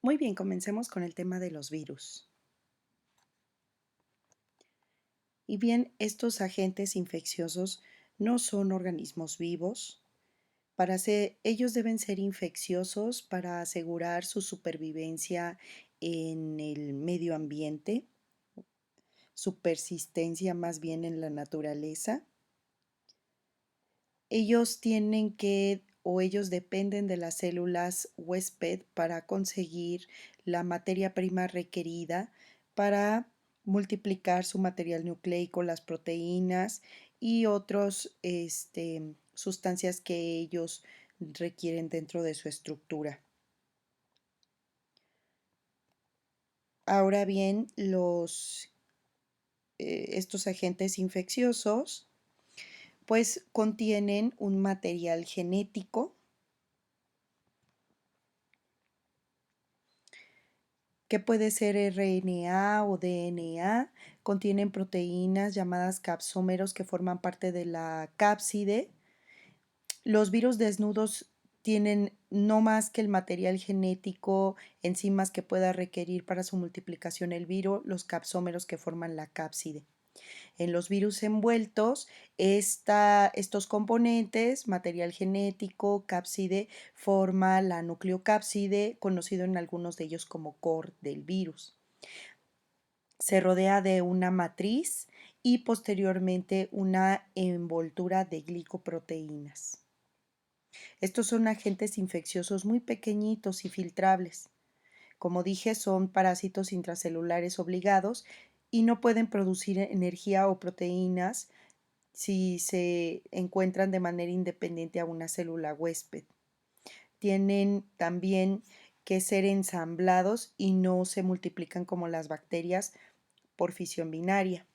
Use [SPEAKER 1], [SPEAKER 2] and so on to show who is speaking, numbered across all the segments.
[SPEAKER 1] Muy bien, comencemos con el tema de los virus. Y bien, estos agentes infecciosos no son organismos vivos. Ellos deben ser infecciosos para asegurar su supervivencia en el medio ambiente, su persistencia más bien en la naturaleza. Ellos dependen de las células huésped para conseguir la materia prima requerida para multiplicar su material nucleico, las proteínas y otras sustancias que ellos requieren dentro de su estructura. Ahora bien, estos agentes infecciosos pues contienen un material genético que puede ser RNA o DNA, contienen proteínas llamadas capsómeros que forman parte de la cápside. Los virus desnudos tienen no más que el material genético, enzimas que pueda requerir para su multiplicación el virus, los capsómeros que forman la cápside. En los virus envueltos, estos componentes, material genético, cápside, forma la nucleocápside, conocido en algunos de ellos como core del virus. Se rodea de una matriz y posteriormente una envoltura de glicoproteínas. Estos son agentes infecciosos muy pequeñitos y filtrables. Como dije, son parásitos intracelulares obligados y no pueden producir energía o proteínas si se encuentran de manera independiente a una célula huésped. Tienen también que ser ensamblados y no se multiplican como las bacterias por fisión binaria.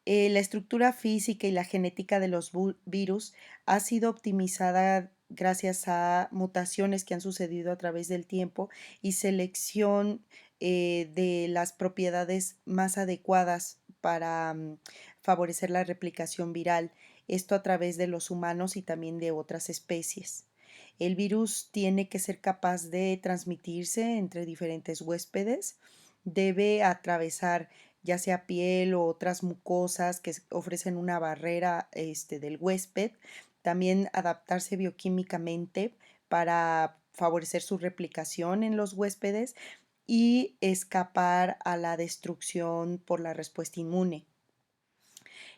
[SPEAKER 1] La estructura física y la genética de los virus ha sido optimizada gracias a mutaciones que han sucedido a través del tiempo y selección de las propiedades más adecuadas para favorecer la replicación viral, esto a través de los humanos y también de otras especies. El virus tiene que ser capaz de transmitirse entre diferentes huéspedes, debe atravesar ya sea piel o otras mucosas que ofrecen una barrera del huésped, también adaptarse bioquímicamente para favorecer su replicación en los huéspedes y escapar a la destrucción por la respuesta inmune.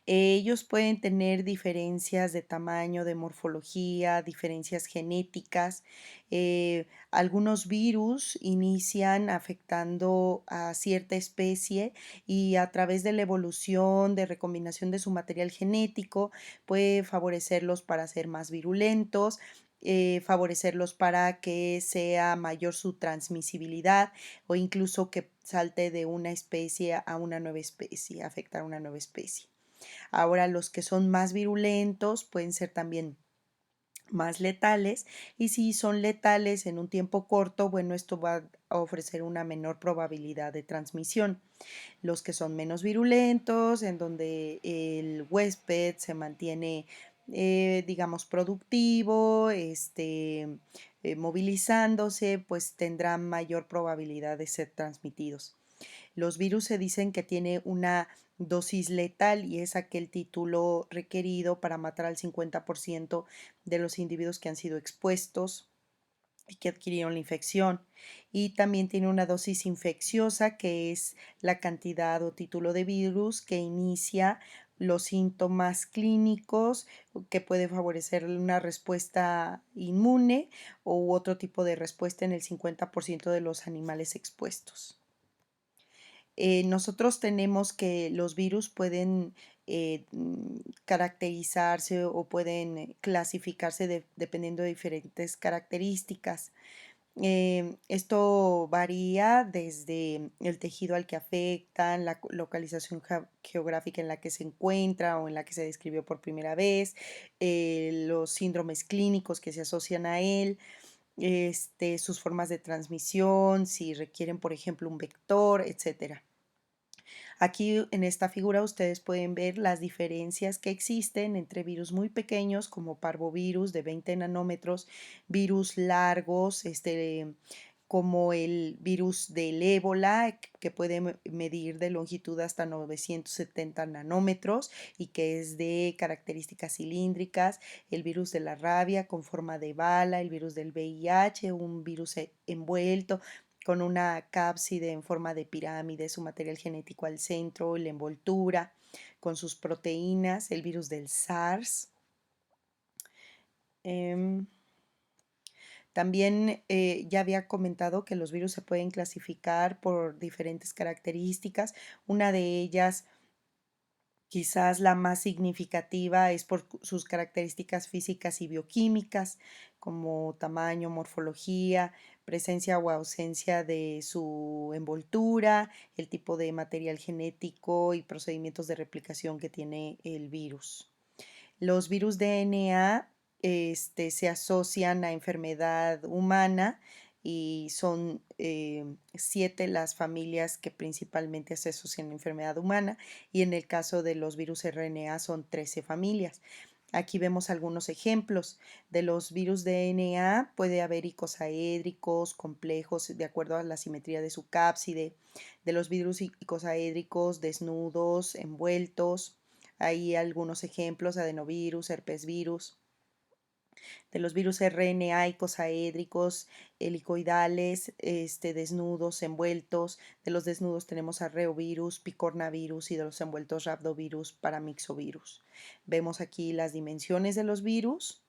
[SPEAKER 1] Ellos pueden tener diferencias de tamaño, de morfología, diferencias genéticas. Algunos virus inician afectando a cierta especie y a través de la evolución, de recombinación de su material genético, puede favorecerlos para ser más virulentos, favorecerlos para que sea mayor su transmisibilidad o incluso que salte de una especie a una nueva especie, afectar a una nueva especie. Ahora los que son más virulentos pueden ser también más letales y si son letales en un tiempo corto, bueno, esto va a ofrecer una menor probabilidad de transmisión. Los que son menos virulentos, en donde el huésped se mantiene, digamos, productivo, movilizándose, pues tendrán mayor probabilidad de ser transmitidos. Los virus se dicen que tiene una dosis letal y es aquel título requerido para matar al 50% de los individuos que han sido expuestos y que adquirieron la infección. Y también tiene una dosis infecciosa, que es la cantidad o título de virus que inicia los síntomas clínicos, que puede favorecer una respuesta inmune u otro tipo de respuesta en el 50% de los animales expuestos. Nosotros tenemos que los virus pueden caracterizarse o pueden clasificarse dependiendo de diferentes características. Esto varía desde el tejido al que afectan, la localización geográfica en la que se encuentra o en la que se describió por primera vez, los síndromes clínicos que se asocian a él, sus formas de transmisión, si requieren, por ejemplo, un vector, etcétera. Aquí en esta figura ustedes pueden ver las diferencias que existen entre virus muy pequeños como parvovirus de 20 nanómetros, virus largos, como el virus del ébola, que puede medir de longitud hasta 970 nanómetros y que es de características cilíndricas, el virus de la rabia con forma de bala, el virus del VIH, un virus envuelto con una cápside en forma de pirámide, su material genético al centro, la envoltura, con sus proteínas, el virus del SARS. Em, También ya había comentado que los virus se pueden clasificar por diferentes características. Una de ellas, quizás la más significativa, es por sus características físicas y bioquímicas, como tamaño, morfología, presencia o ausencia de su envoltura, el tipo de material genético y procedimientos de replicación que tiene el virus. Los virus DNA se asocian a enfermedad humana y son 7 las familias que principalmente se asocian a enfermedad humana, y en el caso de los virus RNA son 13 familias. Aquí vemos algunos ejemplos de los virus DNA. Puede haber icosaédricos complejos de acuerdo a la simetría de su cápside, de los virus icosaédricos desnudos, envueltos. Hay algunos ejemplos: adenovirus, herpesvirus, de los virus RNA icosaédricos, helicoidales, desnudos, envueltos. De los desnudos tenemos arreovirus, picornavirus, y de los envueltos rhabdovirus, paramyxovirus. Vemos aquí las dimensiones de los virus.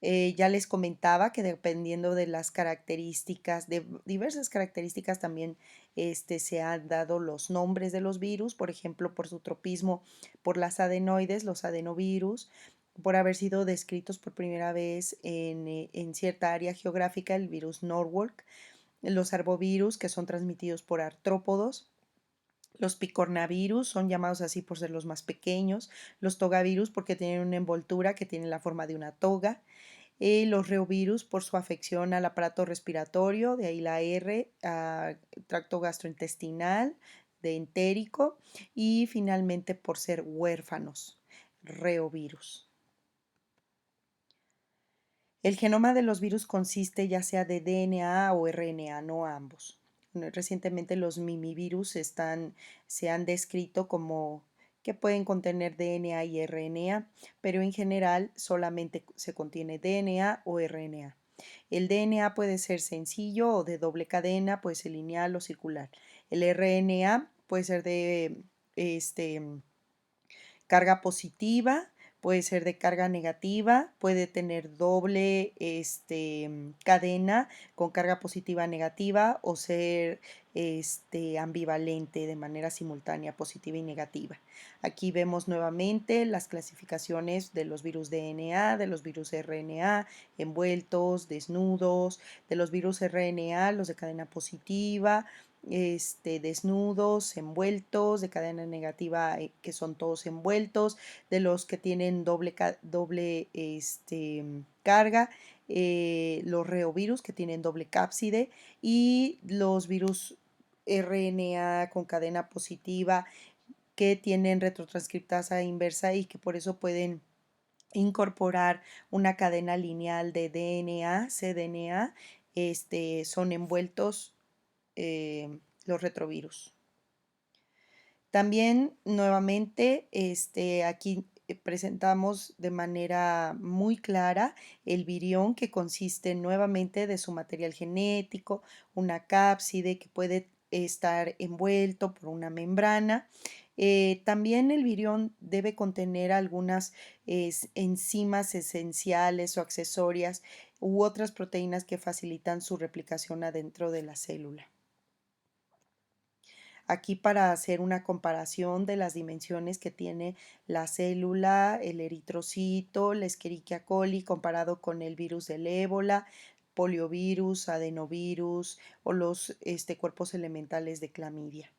[SPEAKER 1] Ya les comentaba que dependiendo de las características, de diversas características, también se han dado los nombres de los virus, por ejemplo, por su tropismo por las adenoides, los adenovirus, por haber sido descritos por primera vez en cierta área geográfica, el virus Norwalk, los arbovirus, que son transmitidos por artrópodos. Los picornavirus son llamados así por ser los más pequeños, los togavirus porque tienen una envoltura que tiene la forma de una toga, los reovirus por su afección al aparato respiratorio, de ahí la R, tracto gastrointestinal, de entérico, y finalmente por ser huérfanos, reovirus. El genoma de los virus consiste ya sea de DNA o RNA, no ambos. Recientemente los mimivirus se han descrito como que pueden contener DNA y RNA, pero en general solamente se contiene DNA o RNA. El DNA puede ser sencillo o de doble cadena, puede ser lineal o circular. El RNA puede ser de carga positiva, puede ser de carga negativa, puede tener doble cadena con carga positiva negativa, o ser ambivalente de manera simultánea, positiva y negativa. Aquí vemos nuevamente las clasificaciones de los virus DNA, de los virus RNA, envueltos, desnudos, de los virus RNA, los de cadena positiva, desnudos, envueltos, de cadena negativa, que son todos envueltos, de los que tienen doble carga, los reovirus que tienen doble cápside, y los virus RNA con cadena positiva que tienen retrotranscriptasa inversa y que por eso pueden incorporar una cadena lineal de DNA, cDNA, son envueltos los retrovirus. También nuevamente aquí presentamos de manera muy clara el virión, que consiste nuevamente de su material genético, una cápside que puede estar envuelto por una membrana. También el virión debe contener algunas enzimas esenciales o accesorias u otras proteínas que facilitan su replicación adentro de la célula. Aquí, para hacer una comparación de las dimensiones que tiene la célula, el eritrocito, la Escherichia coli, comparado con el virus del ébola, poliovirus, adenovirus o los cuerpos elementales de clamidia.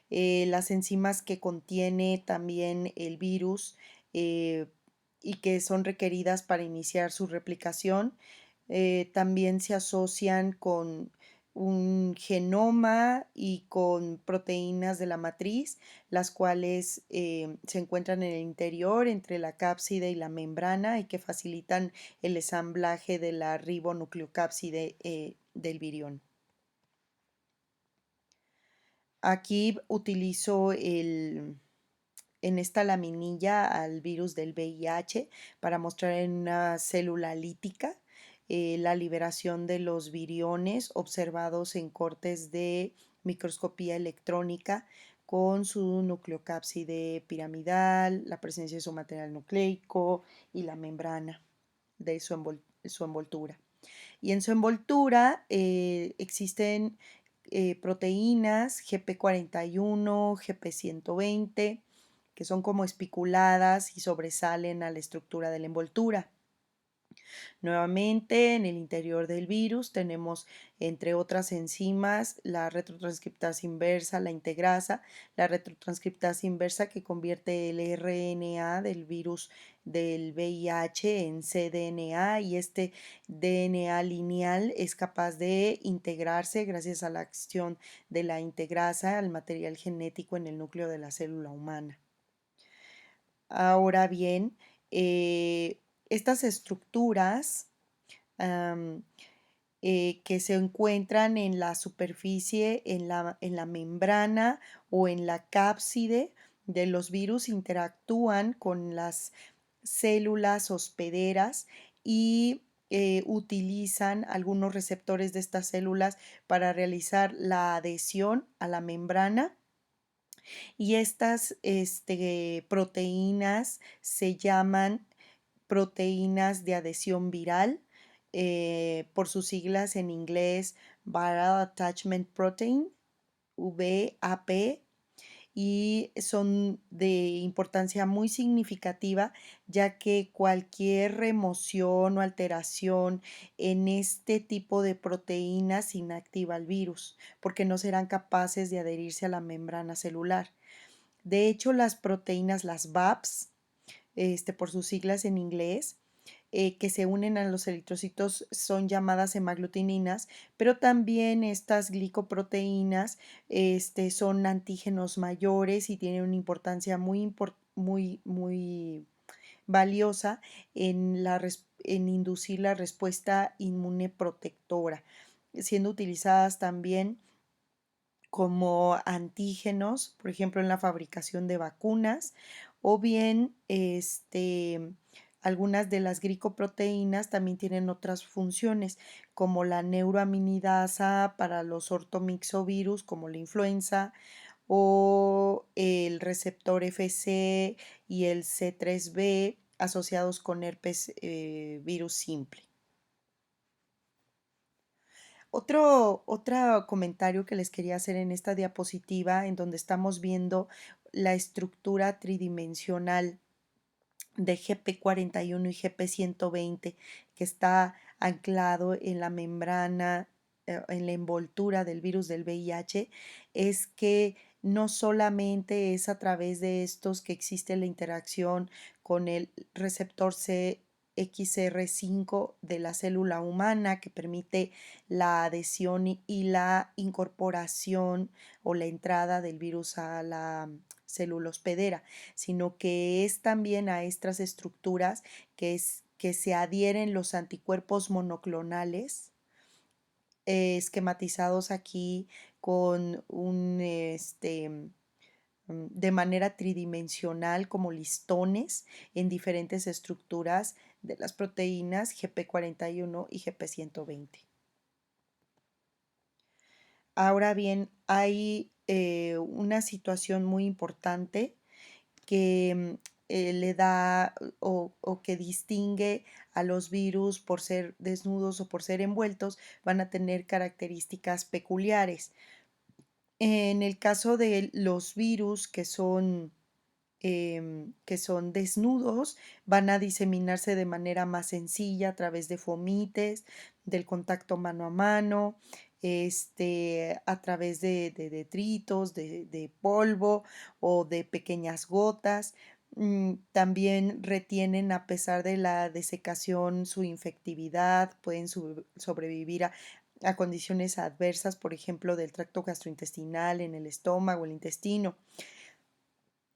[SPEAKER 1] Las enzimas que contiene también el virus, y que son requeridas para iniciar su replicación, también se asocian con un genoma y con proteínas de la matriz, las cuales se encuentran en el interior entre la cápside y la membrana y que facilitan el ensamblaje de la ribonucleocápside del virión. Aquí utilizo en esta laminilla al virus del VIH para mostrar en una célula lítica la liberación de los viriones observados en cortes de microscopía electrónica con su nucleocápside piramidal, la presencia de su material nucleico y la membrana de su envoltura. Y en su envoltura existen proteínas GP41, GP120, que son como espiculadas y sobresalen a la estructura de la envoltura. Nuevamente, en el interior del virus tenemos, entre otras enzimas, la retrotranscriptasa inversa, la integrasa, la retrotranscriptasa inversa que convierte el RNA del virus del VIH en cDNA y este DNA lineal es capaz de integrarse gracias a la acción de la integrasa al material genético en el núcleo de la célula humana. Ahora bien, estas estructuras que se encuentran en la superficie, en la membrana o en la cápside de los virus interactúan con las células hospederas y utilizan algunos receptores de estas células para realizar la adhesión a la membrana y estas proteínas se llaman proteínas de adhesión viral, por sus siglas en inglés Viral Attachment Protein, VAP, y son de importancia muy significativa ya que cualquier remoción o alteración en este tipo de proteínas inactiva al virus porque no serán capaces de adherirse a la membrana celular. De hecho, las proteínas, las VAPs, por sus siglas en inglés, que se unen a los eritrocitos son llamadas hemaglutininas, pero también estas glicoproteínas son antígenos mayores y tienen una importancia muy valiosa en inducir la respuesta inmune protectora, siendo utilizadas también como antígenos, por ejemplo, en la fabricación de vacunas, o bien algunas de las glicoproteínas también tienen otras funciones, como la neuroaminidasa para los ortomixovirus, como la influenza, o el receptor FC y el C3b asociados con herpes virus simple. Otro comentario que les quería hacer en esta diapositiva, en donde estamos viendo la estructura tridimensional de GP41 y GP120, que está anclado en la membrana, en la envoltura del virus del VIH, es que no solamente es a través de estos que existe la interacción con el receptor CXR5 de la célula humana que permite la adhesión y la incorporación o la entrada del virus a la célula hospedera, sino que es también a estas estructuras que se adhieren los anticuerpos monoclonales, esquematizados aquí con de manera tridimensional como listones en diferentes estructuras de las proteínas GP41 y GP120. Ahora bien, hay una situación muy importante que le da o que distingue a los virus por ser desnudos o por ser envueltos, van a tener características peculiares. En el caso de los virus que son desnudos, van a diseminarse de manera más sencilla a través de fomites, del contacto mano a mano, a través de detritos, de polvo o de pequeñas gotas. También retienen a pesar de la desecación su infectividad, pueden sobrevivir a condiciones adversas, por ejemplo, del tracto gastrointestinal, en el estómago, el intestino.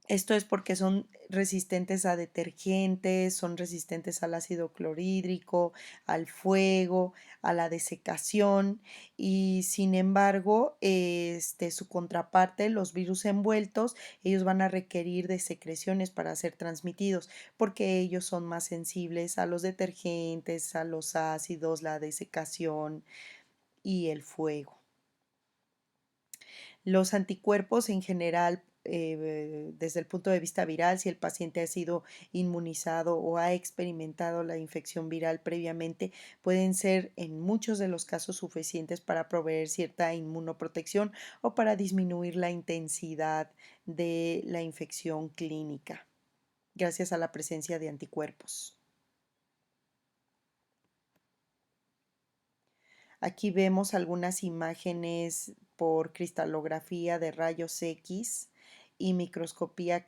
[SPEAKER 1] Esto es porque son resistentes a detergentes, son resistentes al ácido clorhídrico, al fuego, a la desecación y sin embargo, su contraparte, los virus envueltos, ellos van a requerir de secreciones para ser transmitidos porque ellos son más sensibles a los detergentes, a los ácidos, la desecación y el fuego. Los anticuerpos en general, desde el punto de vista viral, si el paciente ha sido inmunizado o ha experimentado la infección viral previamente, pueden ser en muchos de los casos suficientes para proveer cierta inmunoprotección o para disminuir la intensidad de la infección clínica, gracias a la presencia de anticuerpos. Aquí vemos algunas imágenes por cristalografía de rayos X y microscopía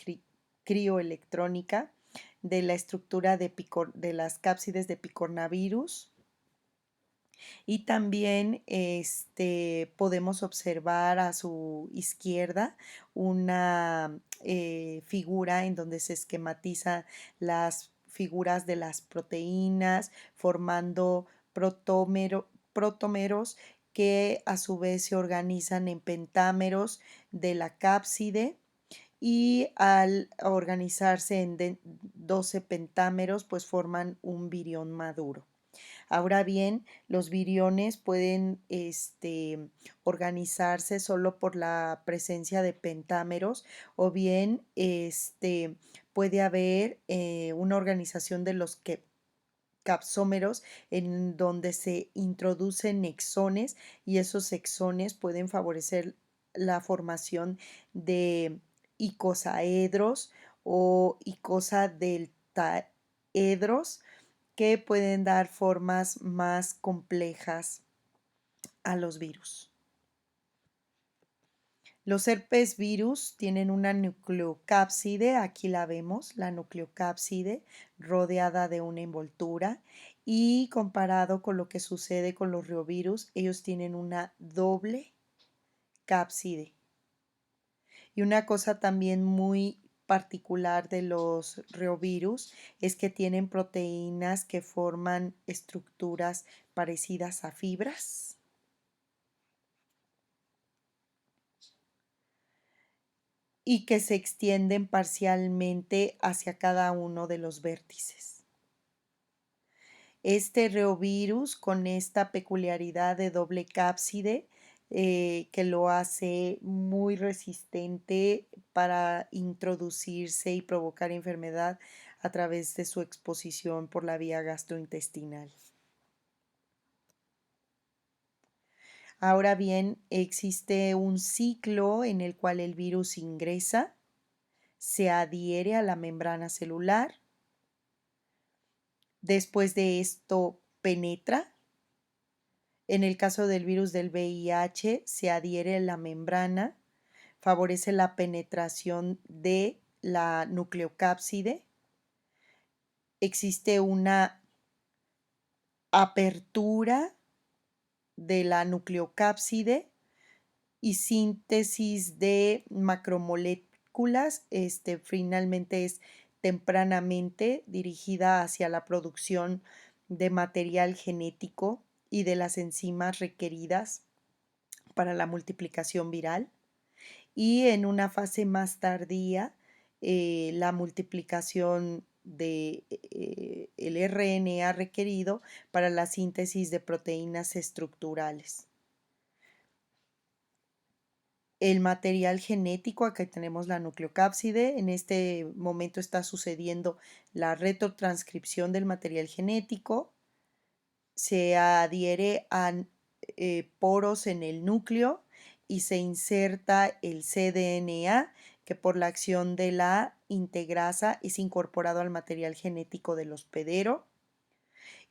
[SPEAKER 1] crioelectrónica de la estructura de las cápsides de picornavirus. Y también podemos observar a su izquierda una figura en donde se esquematiza las figuras de las proteínas formando protómeros que a su vez se organizan en pentámeros de la cápside y al organizarse en 12 pentámeros pues forman un virión maduro. Ahora bien, los viriones pueden organizarse solo por la presencia de pentámeros o bien puede haber una organización de los capsómeros en donde se introducen exones y esos exones pueden favorecer la formación de icosaedros o icosadeltaedros que pueden dar formas más complejas a los virus. Los herpes virus tienen una nucleocápside, aquí la vemos, la nucleocápside rodeada de una envoltura y comparado con lo que sucede con los reovirus, ellos tienen una doble cápside. Y una cosa también muy particular de los reovirus es que tienen proteínas que forman estructuras parecidas a fibras y que se extienden parcialmente hacia cada uno de los vértices. Este reovirus con esta peculiaridad de doble cápside que lo hace muy resistente para introducirse y provocar enfermedad a través de su exposición por la vía gastrointestinal. Ahora bien, existe un ciclo en el cual el virus ingresa, se adhiere a la membrana celular, después de esto penetra. En el caso del virus del VIH, se adhiere a la membrana, favorece la penetración de la nucleocápside. Existe una apertura de la nucleocápside y síntesis de macromoléculas. Finalmente es tempranamente dirigida hacia la producción de material genético y de las enzimas requeridas para la multiplicación viral. Y en una fase más tardía, la multiplicación de el RNA requerido para la síntesis de proteínas estructurales. El material genético, acá tenemos la nucleocápside, en este momento está sucediendo la retrotranscripción del material genético, se adhiere a poros en el núcleo y se inserta el cDNA que por la acción de la integrasa es incorporado al material genético del hospedero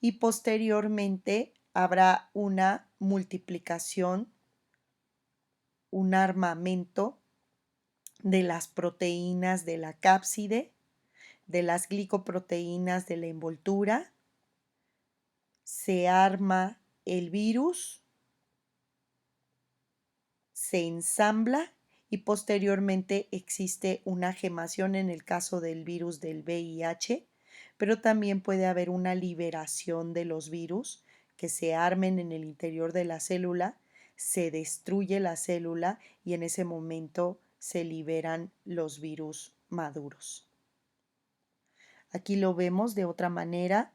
[SPEAKER 1] y posteriormente habrá una multiplicación, un armamento de las proteínas de la cápside, de las glicoproteínas de la envoltura, se arma el virus se ensambla y posteriormente existe una gemación en el caso del virus del VIH, pero también puede haber una liberación de los virus que se armen en el interior de la célula, se destruye la célula y en ese momento se liberan los virus maduros. Aquí lo vemos de otra manera.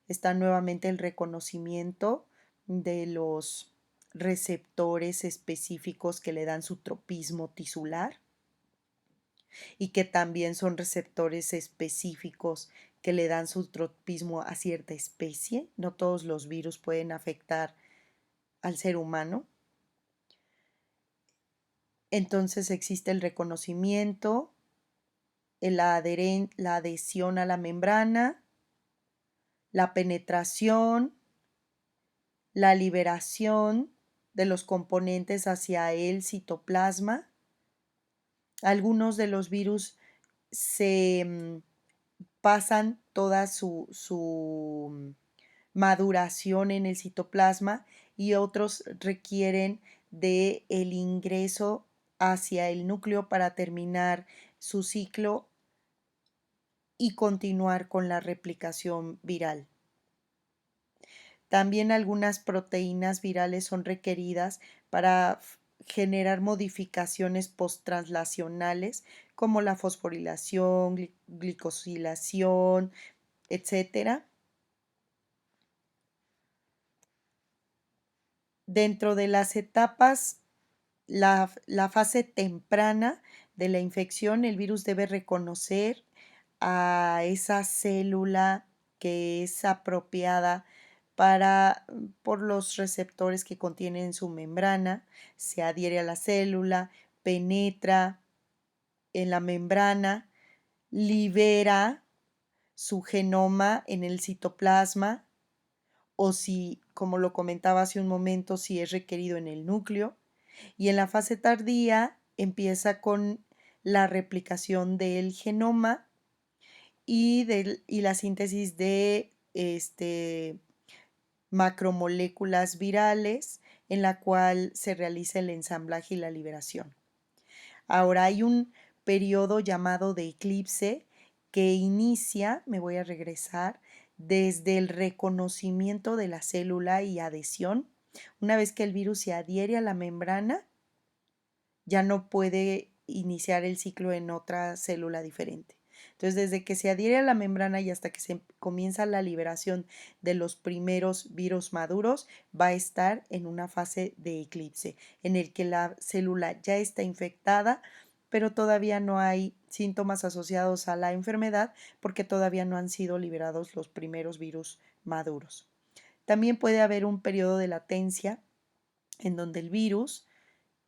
[SPEAKER 1] Está nuevamente el reconocimiento de los receptores específicos que le dan su tropismo tisular y que también son receptores específicos que le dan su tropismo a cierta especie. No todos los virus pueden afectar al ser humano. Entonces existe el reconocimiento, la adhesión a la membrana, la penetración, la liberación de los componentes hacia el citoplasma. Algunos de los virus se pasan toda su maduración en el citoplasma y otros requieren de el ingreso hacia el núcleo para terminar su ciclo y continuar con la replicación viral. También algunas proteínas virales son requeridas para generar modificaciones posttranslacionales como la fosforilación, glicosilación, etcétera. Dentro de las etapas, la fase temprana de la infección, el virus debe reconocer a esa célula que es apropiada por los receptores que contienen su membrana, se adhiere a la célula, penetra en la membrana, libera su genoma en el citoplasma o si, como lo comentaba hace un momento, si es requerido en el núcleo. Y en la fase tardía empieza con la replicación del genoma y la síntesis de macromoléculas virales en la cual se realiza el ensamblaje y la liberación. Ahora hay un periodo llamado de eclipse que inicia, me voy a regresar, desde el reconocimiento de la célula y adhesión. Una vez que el virus se adhiere a la membrana, ya no puede iniciar el ciclo en otra célula diferente. Entonces, desde que se adhiere a la membrana y hasta que se comienza la liberación de los primeros virus maduros, va a estar en una fase de eclipse, en el que la célula ya está infectada, pero todavía no hay síntomas asociados a la enfermedad porque todavía no han sido liberados los primeros virus maduros. También puede haber un periodo de latencia en donde el virus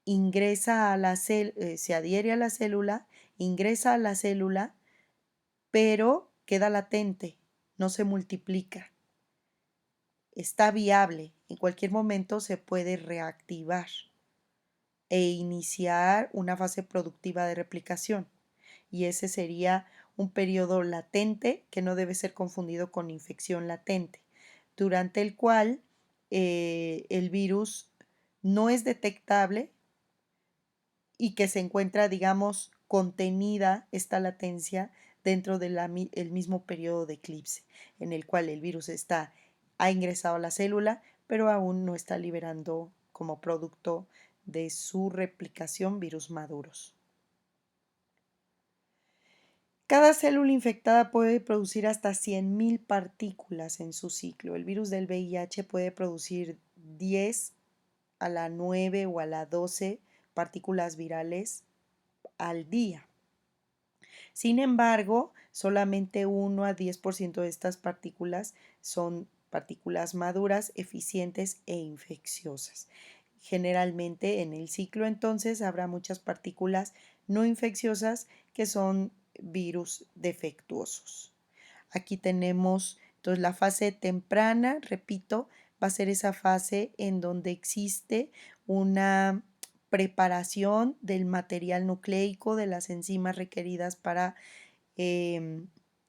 [SPEAKER 1] ingresa a la se adhiere a la célula, ingresa a la célula, pero queda latente, no se multiplica. Está viable, en cualquier momento se puede reactivar e iniciar una fase productiva de replicación. Y ese sería un periodo latente que no debe ser confundido con infección latente, durante el cual el virus no es detectable y que se encuentra, digamos, contenida esta latencia dentro del mismo periodo de eclipse, en el cual el virus ha ingresado a la célula, pero aún no está liberando como producto de su replicación virus maduros. Cada célula infectada puede producir hasta 100.000 partículas en su ciclo. El virus del VIH puede producir 10 a la 9 o a la 12 partículas virales al día. Sin embargo, solamente 1 a 10% de estas partículas son partículas maduras, eficientes e infecciosas. Generalmente en el ciclo entonces habrá muchas partículas no infecciosas que son virus defectuosos. Aquí tenemos entonces la fase temprana, repito, va a ser esa fase en donde existe una preparación del material nucleico, de las enzimas requeridas para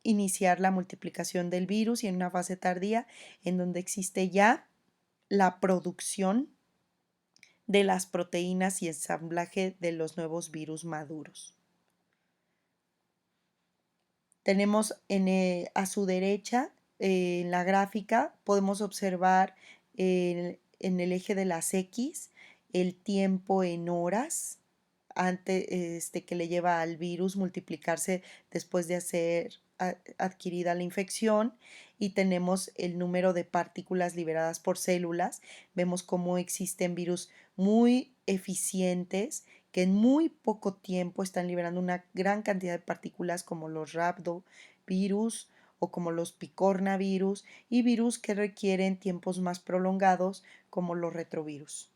[SPEAKER 1] iniciar la multiplicación del virus, y en una fase tardía en donde existe ya la producción de las proteínas y ensamblaje de los nuevos virus maduros. Tenemos a su derecha, en la gráfica, podemos observar en el eje de las X el tiempo en horas que le lleva al virus multiplicarse después de ser adquirida la infección, y tenemos el número de partículas liberadas por células. Vemos cómo existen virus muy eficientes que en muy poco tiempo están liberando una gran cantidad de partículas, como los rhabdovirus o como los picornavirus, y virus que requieren tiempos más prolongados, como los retrovirus.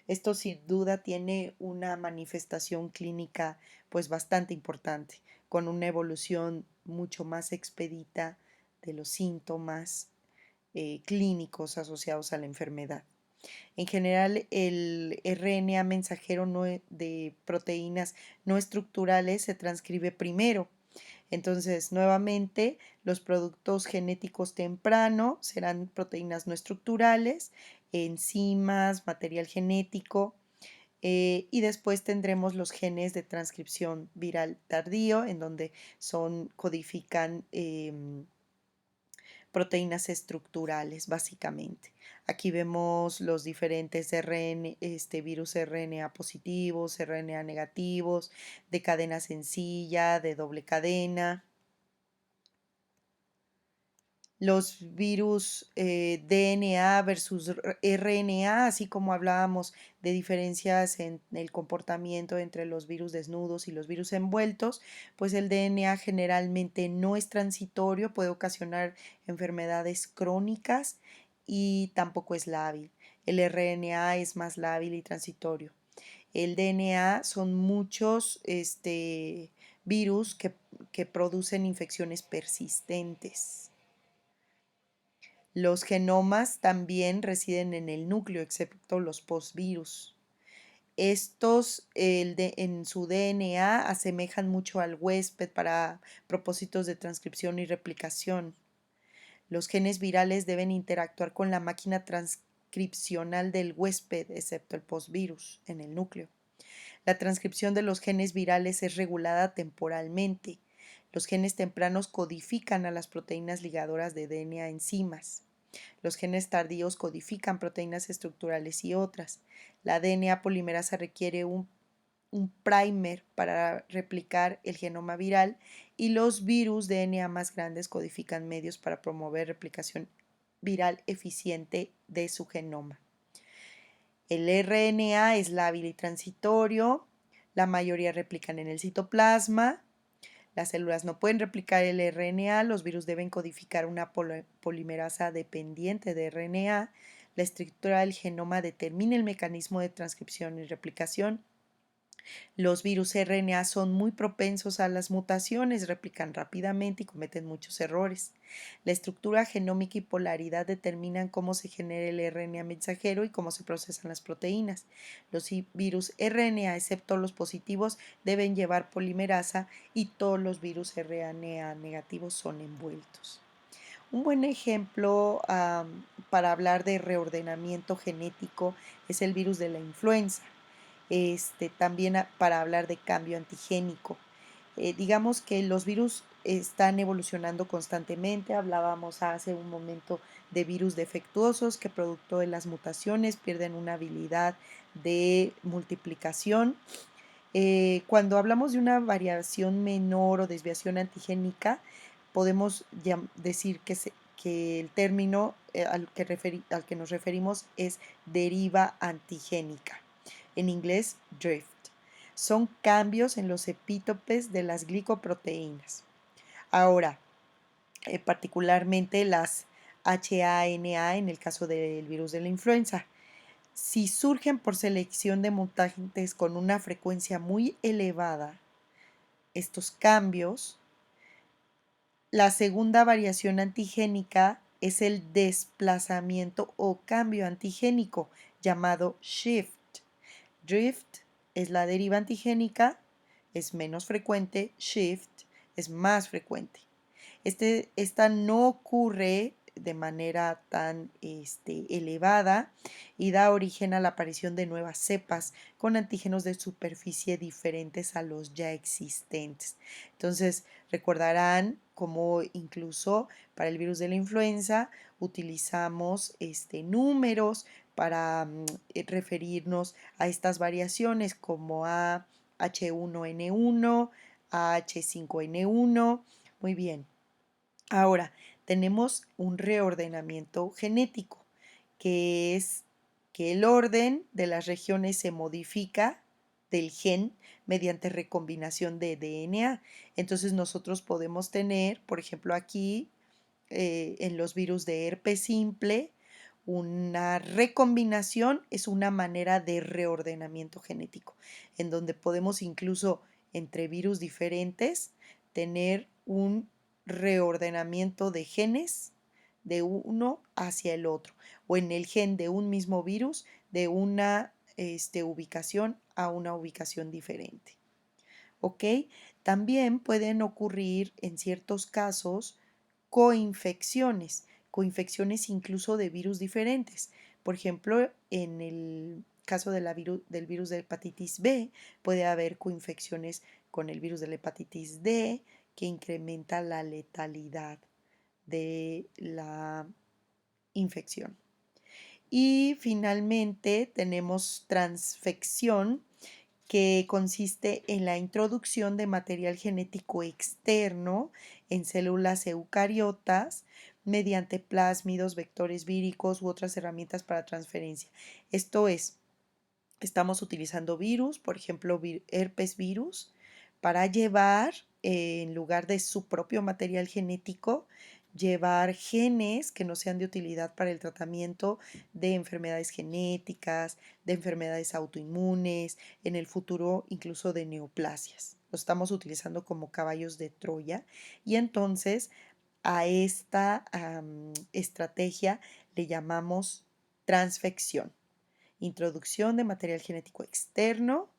[SPEAKER 1] Esto sin duda tiene una manifestación clínica pues bastante importante, con una evolución mucho más expedita de los síntomas clínicos asociados a la enfermedad. En general, el RNA mensajero de proteínas no estructurales se transcribe primero. Entonces, nuevamente, los productos genéticos temprano serán proteínas no estructurales, enzimas, material genético, y después tendremos los genes de transcripción viral tardío, en donde codifican proteínas estructurales, básicamente. Aquí vemos los diferentes virus RNA positivos, RNA negativos, de cadena sencilla, de doble cadena. Los virus DNA versus RNA, así como hablábamos de diferencias en el comportamiento entre los virus desnudos y los virus envueltos, pues el DNA generalmente no es transitorio, puede ocasionar enfermedades crónicas y tampoco es lábil. El RNA es más lábil y transitorio. El DNA son muchos virus que producen infecciones persistentes. Los genomas también residen en el núcleo, excepto los postvirus. Estos en su DNA asemejan mucho al huésped para propósitos de transcripción y replicación. Los genes virales deben interactuar con la máquina transcripcional del huésped, excepto el postvirus, en el núcleo. La transcripción de los genes virales es regulada temporalmente. Los genes tempranos codifican a las proteínas ligadoras de DNA enzimas. Los genes tardíos codifican proteínas estructurales y otras. La DNA polimerasa requiere un primer para replicar el genoma viral, y los virus DNA más grandes codifican medios para promover replicación viral eficiente de su genoma. El RNA es lábil y transitorio. La mayoría replican en el citoplasma. Las células no pueden replicar el RNA, los virus deben codificar una polimerasa dependiente de RNA. La estructura del genoma determina el mecanismo de transcripción y replicación. Los virus RNA son muy propensos a las mutaciones, replican rápidamente y cometen muchos errores. La estructura genómica y polaridad determinan cómo se genera el RNA mensajero y cómo se procesan las proteínas. Los virus RNA, excepto los positivos, deben llevar polimerasa, y todos los virus RNA negativos son envueltos. Un buen ejemplo para hablar de reordenamiento genético es el virus de la influenza. También para hablar de cambio antigénico. Digamos que los virus están evolucionando constantemente. Hablábamos hace un momento de virus defectuosos que, producto de las mutaciones, pierden una habilidad de multiplicación. Cuando hablamos de una variación menor o desviación antigénica, podemos decir que el término al que nos referimos es deriva antigénica. En inglés, drift. Son cambios en los epítopes de las glicoproteínas. Ahora, particularmente las HANA en el caso del virus de la influenza. Si surgen por selección de mutantes con una frecuencia muy elevada, estos cambios, la segunda variación antigénica es el desplazamiento o cambio antigénico, llamado shift. Drift es la deriva antigénica, es menos frecuente. Shift es más frecuente. Esta no ocurre de manera tan elevada y da origen a la aparición de nuevas cepas con antígenos de superficie diferentes a los ya existentes. Entonces, recordarán cómo incluso para el virus de la influenza utilizamos números para referirnos a estas variaciones como a H1N1, a H5N1. Muy bien. Ahora, tenemos un reordenamiento genético, que es que el orden de las regiones se modifica del gen mediante recombinación de DNA. Entonces nosotros podemos tener, por ejemplo, aquí en los virus de herpes simple, una recombinación es una manera de reordenamiento genético, en donde podemos incluso entre virus diferentes tener un reordenamiento de genes de uno hacia el otro, o en el gen de un mismo virus de una ubicación a una ubicación diferente. ¿Ok? También pueden ocurrir en ciertos casos coinfecciones incluso de virus diferentes. Por ejemplo, en el caso de del virus de hepatitis B, puede haber coinfecciones con el virus de la hepatitis D que incrementa la letalidad de la infección. Y finalmente tenemos transfección, que consiste en la introducción de material genético externo en células eucariotas mediante plásmidos, vectores víricos u otras herramientas para transferencia. Esto es, estamos utilizando virus, por ejemplo, herpes virus, para llevar, en lugar de su propio material genético, llevar genes que no sean de utilidad para el tratamiento de enfermedades genéticas, de enfermedades autoinmunes, en el futuro incluso de neoplasias. Lo estamos utilizando como caballos de Troya y entonces a esta estrategia le llamamos transfección, introducción de material genético externo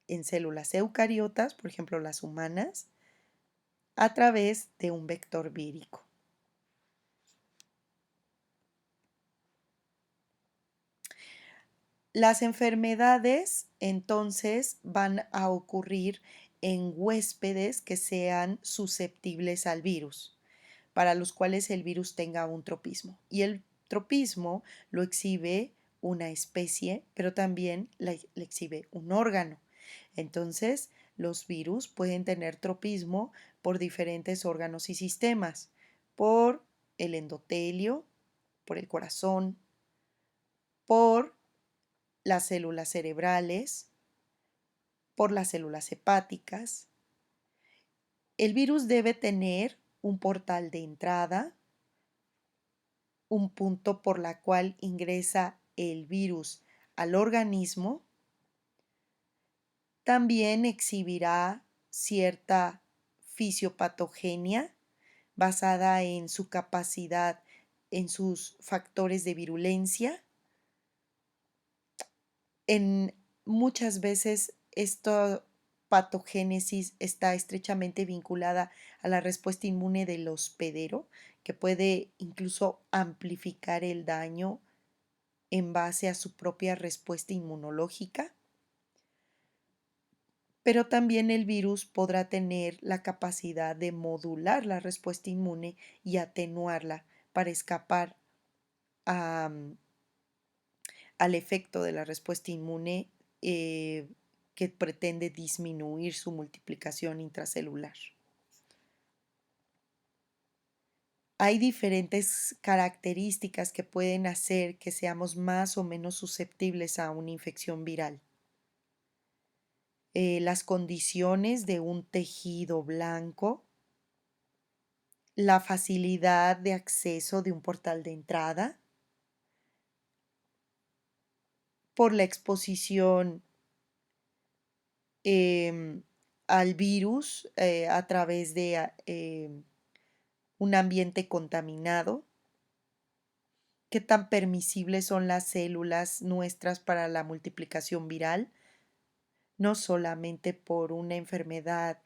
[SPEAKER 1] en células eucariotas, por ejemplo las humanas, a través de un vector vírico. Las enfermedades entonces van a ocurrir en huéspedes que sean susceptibles al virus, para los cuales el virus tenga un tropismo. Y el tropismo lo exhibe una especie, pero también le exhibe un órgano. Entonces, los virus pueden tener tropismo por diferentes órganos y sistemas, por el endotelio, por el corazón, por las células cerebrales, por las células hepáticas. El virus debe tener un portal de entrada, un punto por la cual ingresa el virus al organismo. También exhibirá cierta fisiopatogenia basada en su capacidad, en sus factores de virulencia. En muchas veces esta patogénesis está estrechamente vinculada a la respuesta inmune del hospedero, que puede incluso amplificar el daño en base a su propia respuesta inmunológica. Pero también el virus podrá tener la capacidad de modular la respuesta inmune y atenuarla para escapar a, al efecto de la respuesta inmune que pretende disminuir su multiplicación intracelular. Hay diferentes características que pueden hacer que seamos más o menos susceptibles a una infección viral. Las condiciones de un tejido blanco, la facilidad de acceso de un portal de entrada, por la exposición em, al virus a través de un ambiente contaminado, qué tan permisibles son las células nuestras para la multiplicación viral, no solamente por una enfermedad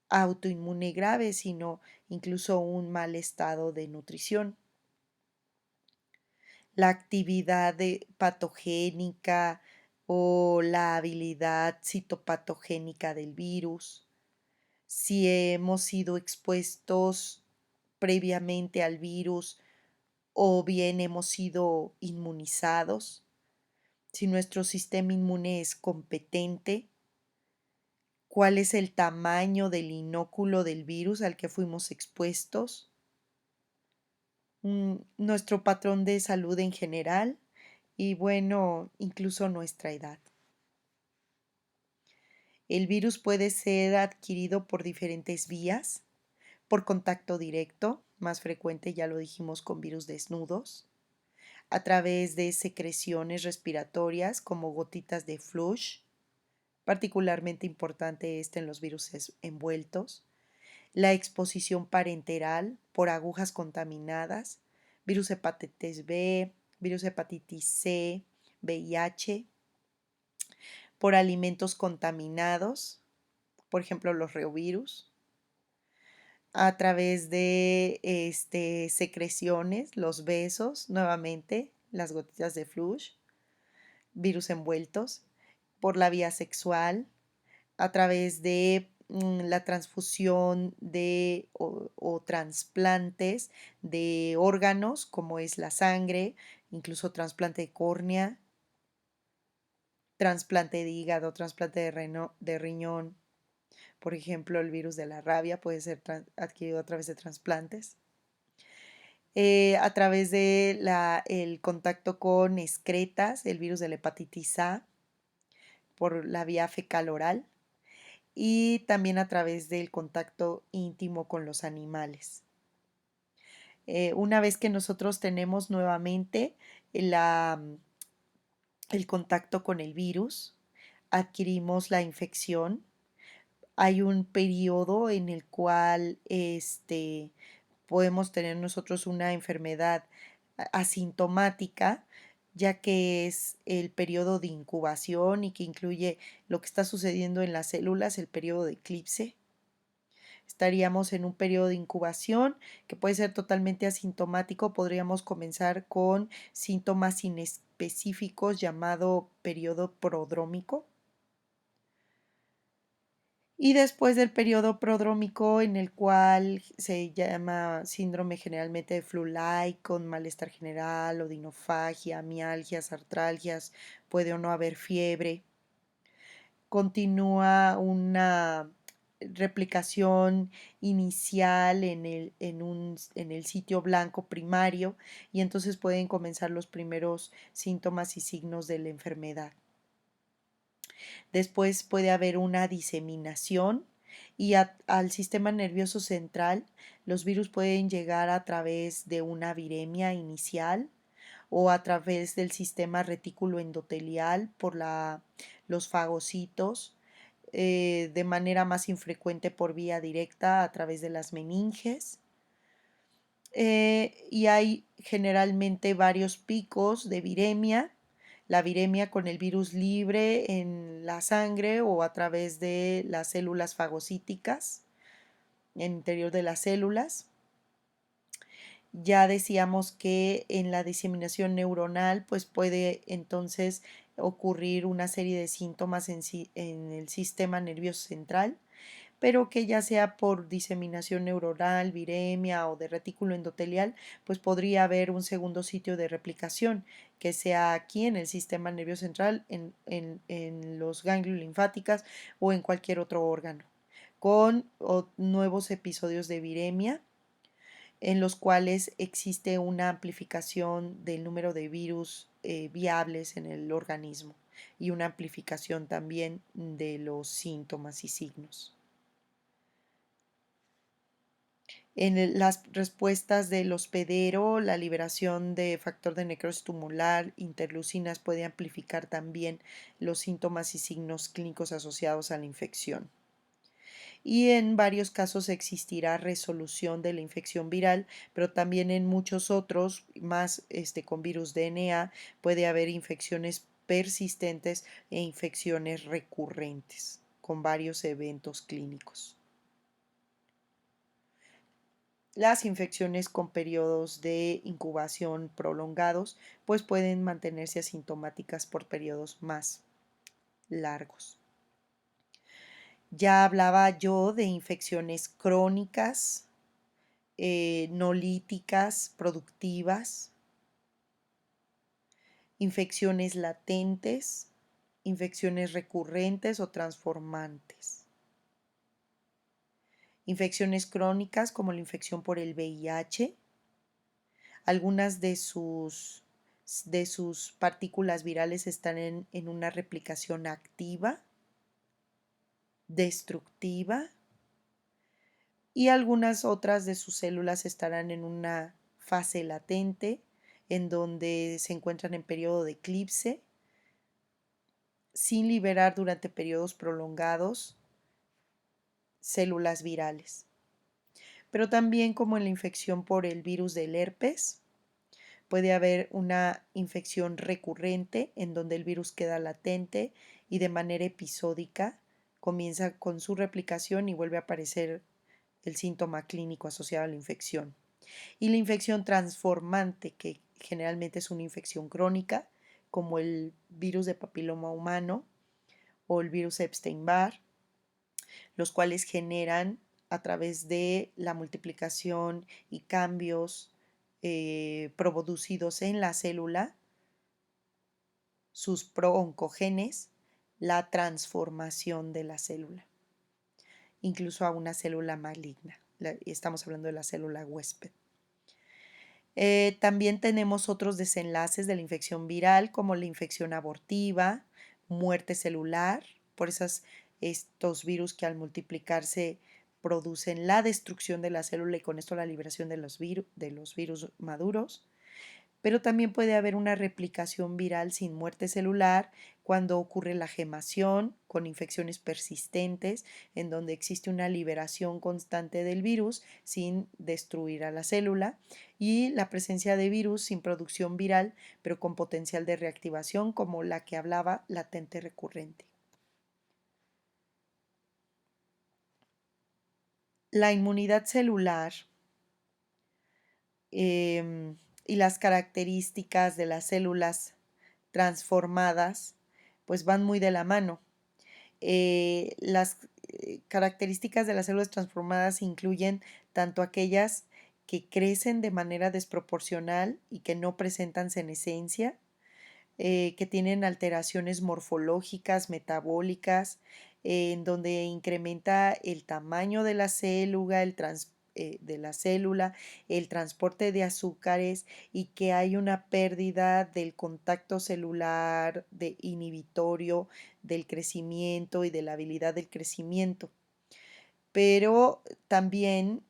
[SPEAKER 1] autoinmune grave, sino incluso un mal estado de nutrición. la actividad patogénica o la habilidad citopatogénica del virus, si hemos sido expuestos previamente al virus o bien hemos sido inmunizados, si nuestro sistema inmune es competente, cuál es el tamaño del inóculo del virus al que fuimos expuestos, nuestro patrón de salud en general y bueno, incluso nuestra edad. El virus puede ser adquirido por diferentes vías, por contacto directo, más frecuente, ya lo dijimos, con virus desnudos, a través de secreciones respiratorias como gotitas de flush, particularmente importante en los virus envueltos, la exposición parenteral por agujas contaminadas, virus hepatitis B, virus hepatitis C, VIH, por alimentos contaminados, por ejemplo los reovirus, a través de secreciones, los besos, nuevamente, las gotitas de flush, virus envueltos, por la vía sexual, a través de la transfusión o trasplantes de órganos, como es la sangre, incluso trasplante de córnea, trasplante de hígado, trasplante de riñón. Por ejemplo, el virus de la rabia puede ser adquirido a través de trasplantes. A través de el contacto con excretas, el virus de la hepatitis A, por la vía fecal oral y también a través del contacto íntimo con los animales. Una vez que nosotros tenemos nuevamente el contacto con el virus, adquirimos la infección. Hay un periodo en el cual podemos tener nosotros una enfermedad asintomática, ya que es el periodo de incubación y que incluye lo que está sucediendo en las células, el periodo de eclipse. Estaríamos en un periodo de incubación que puede ser totalmente asintomático. Podríamos comenzar con síntomas inespecíficos llamado periodo prodrómico. Y después del periodo prodrómico, en el cual se llama síndrome generalmente de flu-like, con malestar general, odinofagia, mialgias, artralgias, puede o no haber fiebre. Continúa una replicación inicial en el sitio blanco primario y entonces pueden comenzar los primeros síntomas y signos de la enfermedad. Después puede haber una diseminación y al sistema nervioso central los virus pueden llegar a través de una viremia inicial o a través del sistema retículo endotelial por los fagocitos, de manera más infrecuente por vía directa a través de las meninges. Y hay generalmente varios picos de viremia, la viremia con el virus libre en la sangre o a través de las células fagocíticas en el interior de las células. Ya decíamos que en la diseminación neuronal pues puede entonces ocurrir una serie de síntomas en el sistema nervioso central, pero que ya sea por diseminación neuronal, viremia o de retículo endotelial, pues podría haber un segundo sitio de replicación, que sea aquí en el sistema nervioso central, en los ganglios linfáticas o en cualquier otro órgano, con nuevos episodios de viremia en los cuales existe una amplificación del número de virus viables en el organismo y una amplificación también de los síntomas y signos. En las respuestas del hospedero, la liberación de factor de necrosis tumoral, interleucinas, puede amplificar también los síntomas y signos clínicos asociados a la infección. Y en varios casos existirá resolución de la infección viral, pero también en muchos otros, más con virus DNA, puede haber infecciones persistentes e infecciones recurrentes con varios eventos clínicos. Las infecciones con periodos de incubación prolongados pues pueden mantenerse asintomáticas por periodos más largos. Ya hablaba yo de infecciones crónicas, no líticas, productivas, infecciones latentes, infecciones recurrentes o transformantes. Infecciones crónicas como la infección por el VIH, algunas de sus partículas virales están en una replicación activa, destructiva, y algunas otras de sus células estarán en una fase latente, en donde se encuentran en periodo de eclipse, sin liberar durante periodos prolongados células virales. Pero también, como en la infección por el virus del herpes, puede haber una infección recurrente en donde el virus queda latente y de manera episódica comienza con su replicación y vuelve a aparecer el síntoma clínico asociado a la infección. Y la infección transformante, que generalmente es una infección crónica, como el virus de papiloma humano o el virus Epstein-Barr, los cuales generan a través de la multiplicación y cambios producidos en la célula, sus prooncogenes, la transformación de la célula, incluso a una célula maligna. Estamos hablando de la célula huésped. También tenemos otros desenlaces de la infección viral, como la infección abortiva, muerte celular, por estos virus que al multiplicarse producen la destrucción de la célula y con esto la liberación de los virus maduros. Pero también puede haber una replicación viral sin muerte celular cuando ocurre la gemación con infecciones persistentes, en donde existe una liberación constante del virus sin destruir a la célula, y la presencia de virus sin producción viral, pero con potencial de reactivación, como la que hablaba, latente recurrente. La inmunidad celular y las características de las células transformadas pues van muy de la mano. Las características de las células transformadas incluyen tanto aquellas que crecen de manera desproporcional y que no presentan senescencia, que tienen alteraciones morfológicas, metabólicas, en donde incrementa el tamaño de la célula, de la célula, el transporte de azúcares y que hay una pérdida del contacto celular de inhibitorio del crecimiento y de la habilidad del crecimiento. Pero también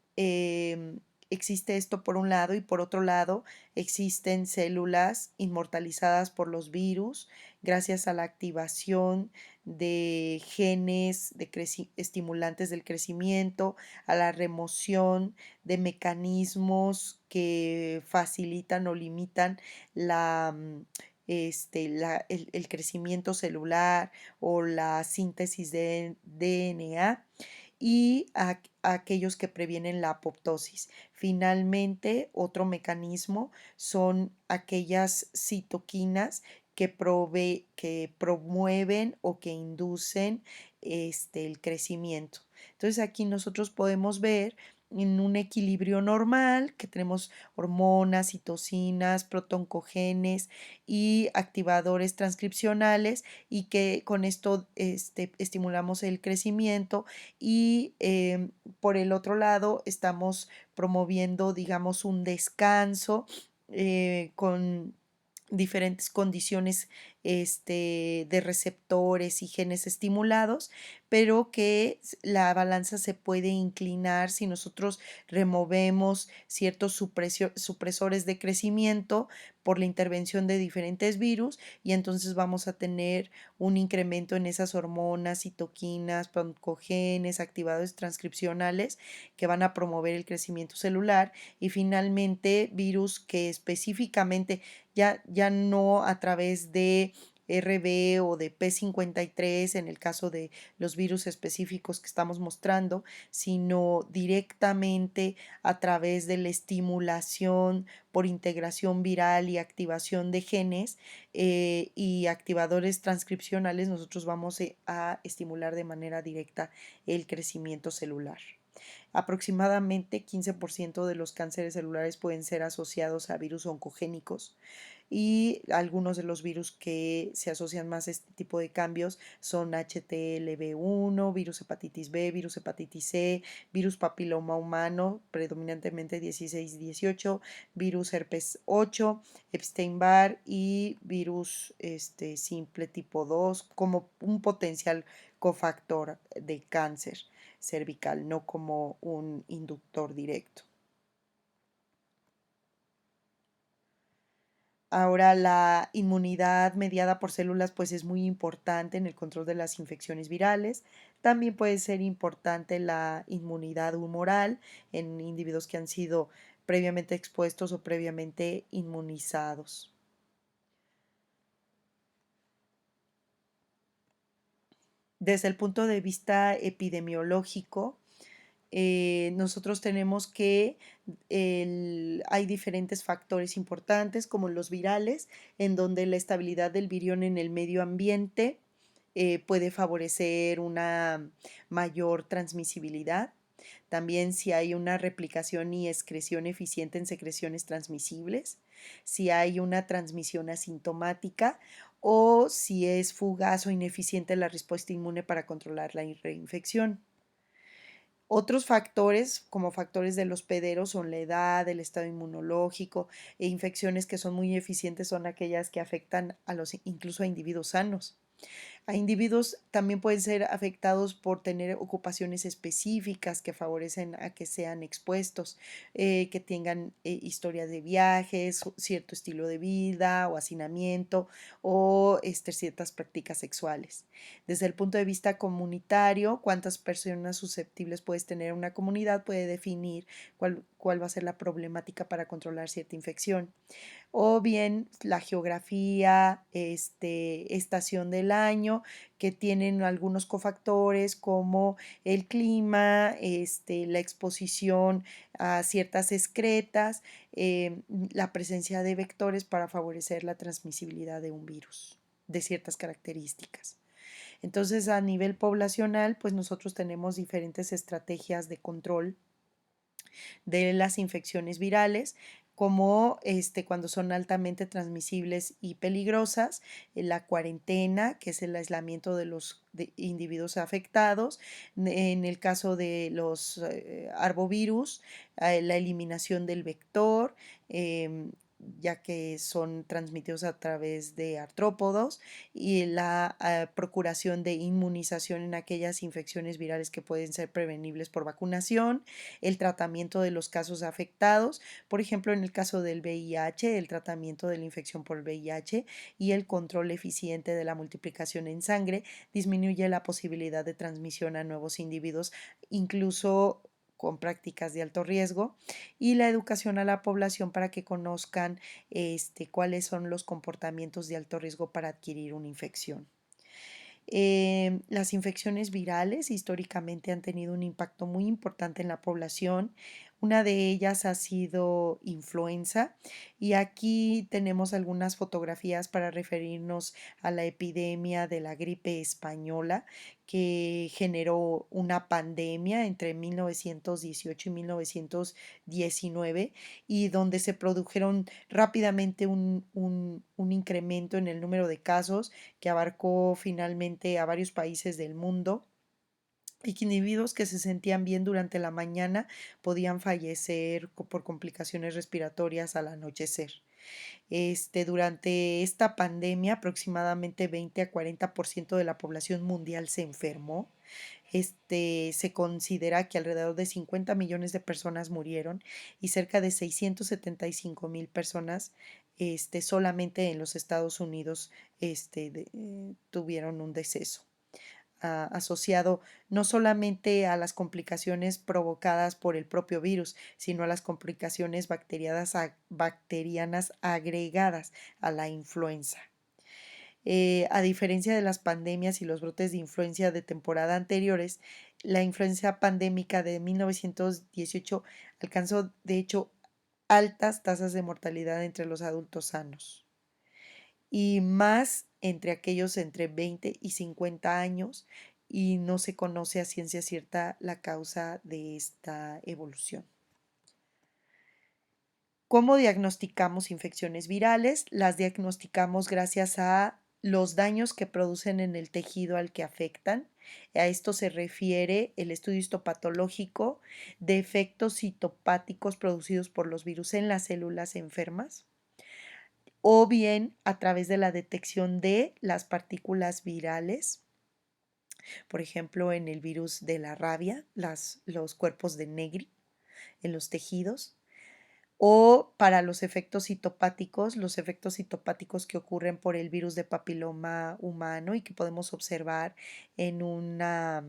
[SPEAKER 1] existe esto por un lado y por otro lado existen células inmortalizadas por los virus gracias a la activación de genes estimulantes del crecimiento, a la remoción de mecanismos que facilitan o limitan el crecimiento celular o la síntesis de DNA y a aquellos que previenen la apoptosis. Finalmente, otro mecanismo son aquellas citoquinas que promueven o que inducen el crecimiento. Entonces aquí nosotros podemos ver en un equilibrio normal que tenemos hormonas, citocinas, protoncogenes y activadores transcripcionales y que con esto estimulamos el crecimiento y por el otro lado estamos promoviendo, digamos, un descanso con diferentes condiciones de receptores y genes estimulados, pero que la balanza se puede inclinar si nosotros removemos ciertos supresores de crecimiento por la intervención de diferentes virus y entonces vamos a tener un incremento en esas hormonas, citoquinas, broncogenes, activadores transcripcionales que van a promover el crecimiento celular y finalmente virus que específicamente ya no a través de RB o de P53 en el caso de los virus específicos que estamos mostrando, sino directamente a través de la estimulación por integración viral y activación de genes y activadores transcripcionales, nosotros vamos a estimular de manera directa el crecimiento celular. Aproximadamente 15% de los cánceres celulares pueden ser asociados a virus oncogénicos y algunos de los virus que se asocian más a este tipo de cambios son HTLV1, virus hepatitis B, virus hepatitis C, virus papiloma humano, predominantemente 16 y 18, virus herpes 8, Epstein-Barr y virus simple tipo 2 como un potencial cofactor de cáncer cervical, no como un inductor directo. Ahora la inmunidad mediada por células pues es muy importante en el control de las infecciones virales. También puede ser importante la inmunidad humoral en individuos que han sido previamente expuestos o previamente inmunizados. Desde el punto de vista epidemiológico, nosotros tenemos que hay diferentes factores importantes como los virales, en donde la estabilidad del virión en el medio ambiente puede favorecer una mayor transmisibilidad. También si hay una replicación y excreción eficiente en secreciones transmisibles, si hay una transmisión asintomática o si es fugaz o ineficiente la respuesta inmune para controlar la reinfección. Otros factores, como factores del hospedero, son la edad, el estado inmunológico e infecciones que son muy eficientes son aquellas que afectan a incluso a individuos sanos. A individuos también pueden ser afectados por tener ocupaciones específicas que favorecen a que sean expuestos, que tengan historias de viajes, cierto estilo de vida o hacinamiento o ciertas prácticas sexuales. Desde el punto de vista comunitario, cuántas personas susceptibles puedes tener en una comunidad puede definir cuál va a ser la problemática para controlar cierta infección o bien la geografía, estación del año, que tienen algunos cofactores como el clima, la exposición a ciertas excretas, la presencia de vectores para favorecer la transmisibilidad de un virus de ciertas características. Entonces, a nivel poblacional, pues nosotros tenemos diferentes estrategias de control de las infecciones virales, como cuando son altamente transmisibles y peligrosas, la cuarentena, que es el aislamiento de los individuos afectados, en el caso de los arbovirus, la eliminación del vector, ya que son transmitidos a través de artrópodos, y la procuración de inmunización en aquellas infecciones virales que pueden ser prevenibles por vacunación, el tratamiento de los casos afectados, por ejemplo, en el caso del VIH, el tratamiento de la infección por VIH y el control eficiente de la multiplicación en sangre disminuye la posibilidad de transmisión a nuevos individuos, incluso con prácticas de alto riesgo, y la educación a la población para que conozcan cuáles son los comportamientos de alto riesgo para adquirir una infección. Las infecciones virales históricamente han tenido un impacto muy importante en la población. Una de ellas ha sido influenza y aquí tenemos algunas fotografías para referirnos a la epidemia de la gripe española que generó una pandemia entre 1918 y 1919 y donde se produjeron rápidamente un incremento en el número de casos que abarcó finalmente a varios países del mundo y que individuos que se sentían bien durante la mañana podían fallecer por complicaciones respiratorias al anochecer. Durante esta pandemia, aproximadamente 20 a 40% de la población mundial se enfermó. Se considera que alrededor de 50 millones de personas murieron y cerca de 675,000 personas solamente en los Estados Unidos tuvieron un deceso asociado no solamente a las complicaciones provocadas por el propio virus, sino a las complicaciones bacterianas agregadas a la influenza. A diferencia de las pandemias y los brotes de influencia de temporada anteriores, la influenza pandémica de 1918 alcanzó, de hecho, altas tasas de mortalidad entre los adultos sanos y más entre aquellos entre 20 y 50 años, y no se conoce a ciencia cierta la causa de esta evolución. ¿Cómo diagnosticamos infecciones virales? Las diagnosticamos gracias a los daños que producen en el tejido al que afectan. A esto se refiere el estudio histopatológico de efectos citopáticos producidos por los virus en las células enfermas, o bien a través de la detección de las partículas virales, por ejemplo, en el virus de la rabia, los cuerpos de Negri en los tejidos, o para los efectos citopáticos que ocurren por el virus de papiloma humano y que podemos observar en una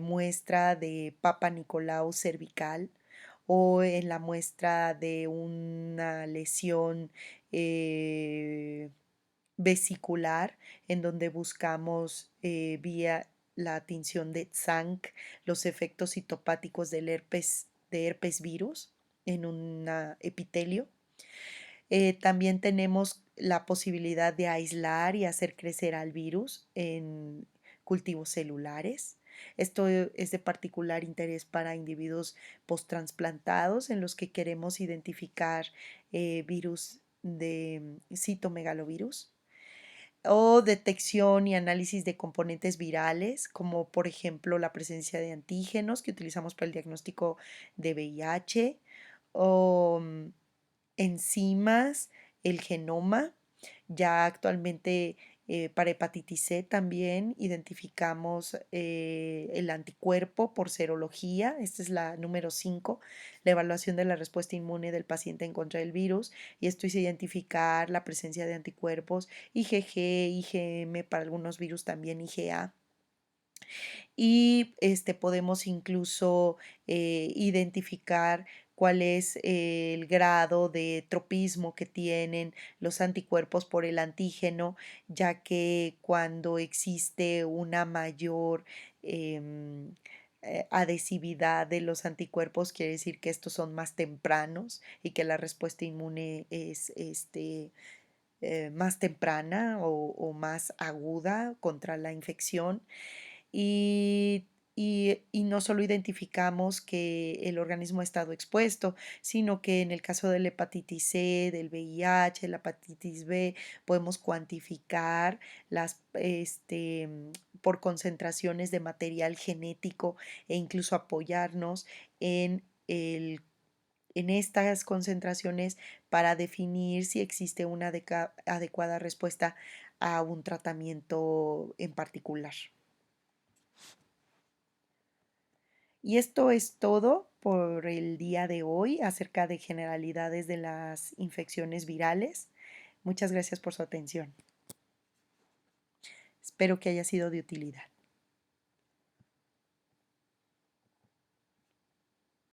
[SPEAKER 1] muestra de Papa Nicolau cervical, o en la muestra de una lesión vesicular, en donde buscamos vía la tinción de Zank los efectos citopáticos de herpes virus en un epitelio. También tenemos la posibilidad de aislar y hacer crecer al virus en cultivos celulares. Esto es de particular interés para individuos posttransplantados en los que queremos identificar virus de citomegalovirus, o detección y análisis de componentes virales, como por ejemplo la presencia de antígenos que utilizamos para el diagnóstico de VIH, o enzimas, el genoma. Ya actualmente para hepatitis C también identificamos el anticuerpo por serología. Esta es la número 5, la evaluación de la respuesta inmune del paciente en contra del virus. Y esto es identificar la presencia de anticuerpos IgG, IgM, para algunos virus también IgA. Y podemos incluso identificar cuál es el grado de tropismo que tienen los anticuerpos por el antígeno, ya que cuando existe una mayor adhesividad de los anticuerpos, quiere decir que estos son más tempranos y que la respuesta inmune es más temprana o más aguda contra la infección. Y no solo identificamos que el organismo ha estado expuesto, sino que en el caso de la hepatitis C, del VIH, la hepatitis B, podemos cuantificar por concentraciones de material genético, e incluso apoyarnos en en estas concentraciones para definir si existe una adecuada respuesta a un tratamiento en particular. Y esto es todo por el día de hoy acerca de generalidades de las infecciones virales. Muchas gracias por su atención. Espero que haya sido de utilidad.